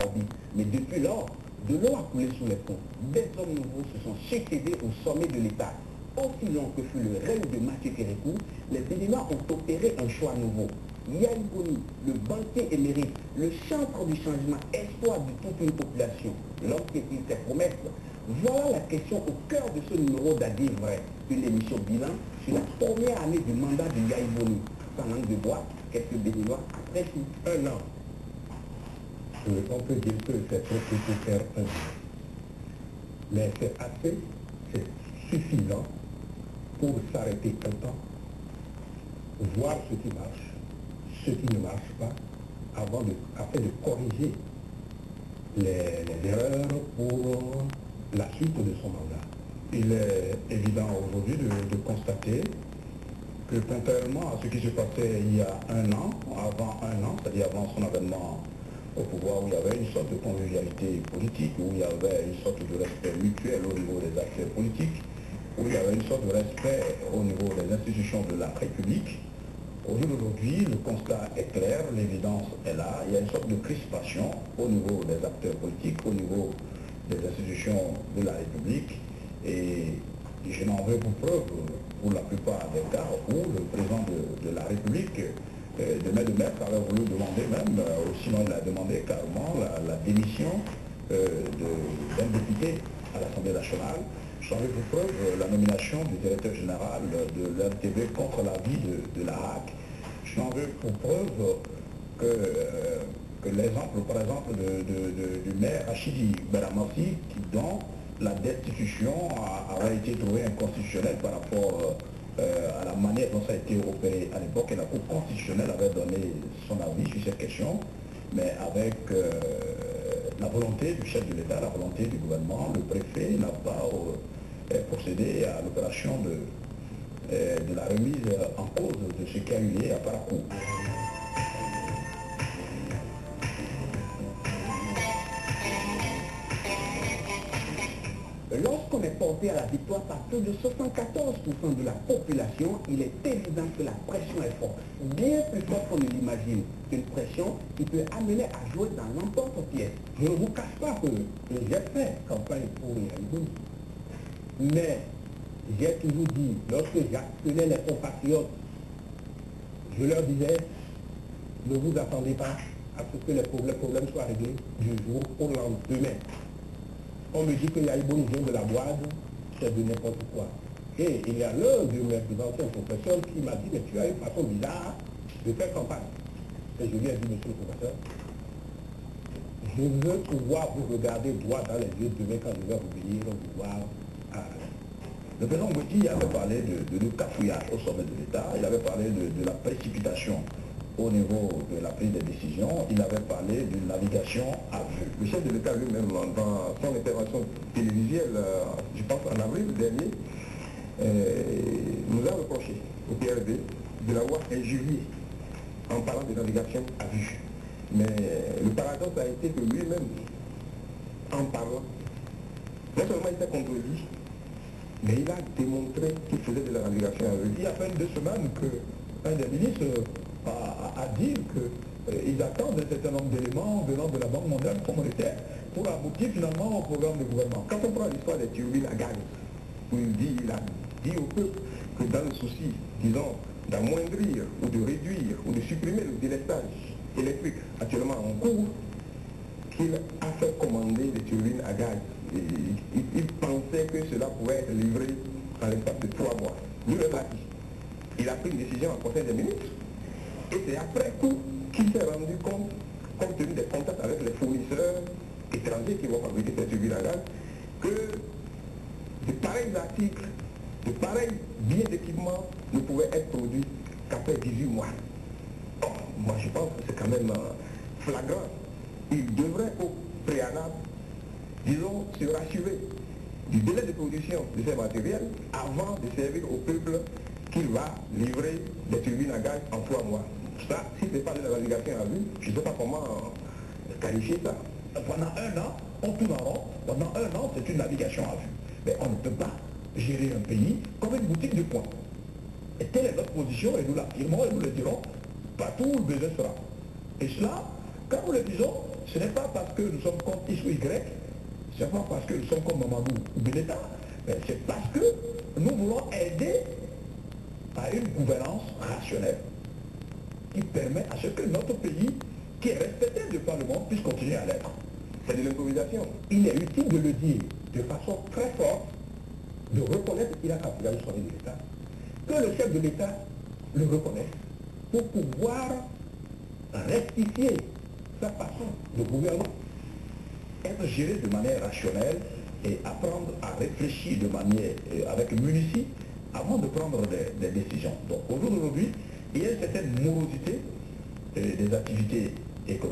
orbite. Mais depuis lors, de l'eau a coulé sous les ponts. Des hommes nouveaux se sont succédés au sommet de l'État. Aussi long que fut le règne de Mathieu Kérékou, les Béninois ont opéré un choix nouveau. Yahi Boni, le banquier émérite, le chantre du changement, espoir de toute une population, l'homme qui tient ses promesses. Voilà la question au cœur de ce numéro d'Adi Vrai, une émission bilan sur la première année du mandat de Yahi Boni. Sans langue de bois, quelques Béninois apprécient. Un an. On peut dire que c'est trop peu pour faire un an. Mais c'est assez, c'est suffisant pour s'arrêter un temps, voir ce qui marche, ce qui ne marche pas, afin de corriger les erreurs pour la suite de son mandat. Il est évident aujourd'hui de constater que contrairement à ce qui se passait il y a un an, c'est-à-dire avant son avènement au pouvoir, où il y avait une sorte de convivialité politique, où il y avait une sorte de respect mutuel au niveau des acteurs politiques, où il y avait une sorte de respect au niveau des institutions de la République. Aujourd'hui, le constat est clair, l'évidence est là, il y a une sorte de crispation au niveau des acteurs politiques, au niveau des institutions de la République, et je n'en veux pour preuve, pour la plupart des cas, où le président de la République, de maître, avait voulu demander même, ou sinon il a demandé carrément la démission d'un député à l'Assemblée nationale. J'en veux pour preuve la nomination du directeur général de l'RTB contre l'avis de la HAC. J'en veux pour preuve que l'exemple, par exemple, du maire Rachidi Beramassi, dont la destitution avait été trouvée inconstitutionnelle par rapport à la manière dont ça a été opéré à l'époque, et la Cour constitutionnelle avait donné son avis sur cette question, mais avec la volonté du chef de l'État, la volonté du gouvernement, le préfet n'a pas procédé à l'opération de la remise en cause de ce qui a eu lieu à Parakou. Lorsqu'on est porté à la victoire par plus de 74% de la population, il est évident que la pression est forte, bien plus forte qu'on ne l'imagine. Une pression qui peut amener à jouer dans l'emporte-pièce. Je ne vous cache pas que j'ai fait campagne pour Yahi Boni. Mais j'ai toujours dit, lorsque j'appelais les compatriotes, je leur disais, ne vous attendez pas à ce que les problèmes soient réglés du jour au lendemain. On me dit que Yahi Boni vient de la boîte, c'est de n'importe quoi. Et il y a l'un de mes plus anciens professeurs qui m'a dit, mais tu as une façon bizarre de faire campagne. Et je lui ai dit, monsieur le professeur, je veux pouvoir vous regarder droit dans les yeux demain quand je vais revenir vous voir à le président Mbeki avait parlé de cafouillage au sommet de l'État, il avait parlé de la précipitation au niveau de la prise de décision, il avait parlé d'une navigation à vue. Le chef de l'État lui-même, dans son intervention télévisuelle, je pense en avril dernier, nous a reproché au PRD de l'avoir injurié en parlant de navigation à vue. Mais le paradoxe a été que lui-même, en parlant, non seulement il s'est contredit, mais il a démontré qu'il faisait de la navigation à vue. Il y a à peine 2 semaines qu'un des ministres a dit qu'ils attendent un certain nombre d'éléments venant de la Banque mondiale monétaire pour aboutir finalement au programme de gouvernement. Quand on prend l'histoire des turbines à gaz, où il a dit au peuple que dans le souci, disons, d'amoindrir ou de réduire ou de supprimer le délestage électrique actuellement en cours, qu'il a fait commander des turbines à gaz. Il pensait que cela pouvait être livré en l'espace de 3 mois. Lui-même l'a dit. Il a pris une décision en conseil des ministres, et c'est après coup qu'il s'est rendu compte tenu des contacts avec les fournisseurs étrangers qui vont fabriquer ces turbines à gaz, que de pareils articles, de pareils biens d'équipement ne pouvaient être produits qu'après 18 mois. Or, moi je pense que c'est quand même flagrant. Il devrait au préalable, disons, se rassurer du délai de production de ces matériels avant de servir au peuple qu'il va livrer des turbines à gaz en 3 mois. Ça, si ce n'est pas de la navigation à vue, je ne sais pas comment qualifier ça. Pendant un an, on tourne en rond. Pendant un an, c'est une navigation à vue. Mais on ne peut pas gérer un pays comme une boutique de poing. Et telle est notre position, et nous l'affirmons et nous le dirons partout où le besoin sera. Et cela, quand nous le disons, ce n'est pas parce que nous sommes contre X ou Y, ce n'est pas parce que nous sommes comme Mamadou ou Beneta, mais c'est parce que nous voulons aider à une gouvernance rationnelle qui permet à ce que notre pays, qui est respecté de par le monde, puisse continuer à l'être. C'est de l'improvisation. Il est utile de le dire de façon très forte, de reconnaître qu'il a capturé le sommet de l'État, que le chef de l'État le reconnaisse pour pouvoir rectifier sa façon de gouverner, être géré de manière rationnelle et apprendre à réfléchir de manière avec minutie avant de prendre des décisions. Donc au jour d'aujourd'hui, il y a une certaine morosité des activités économiques.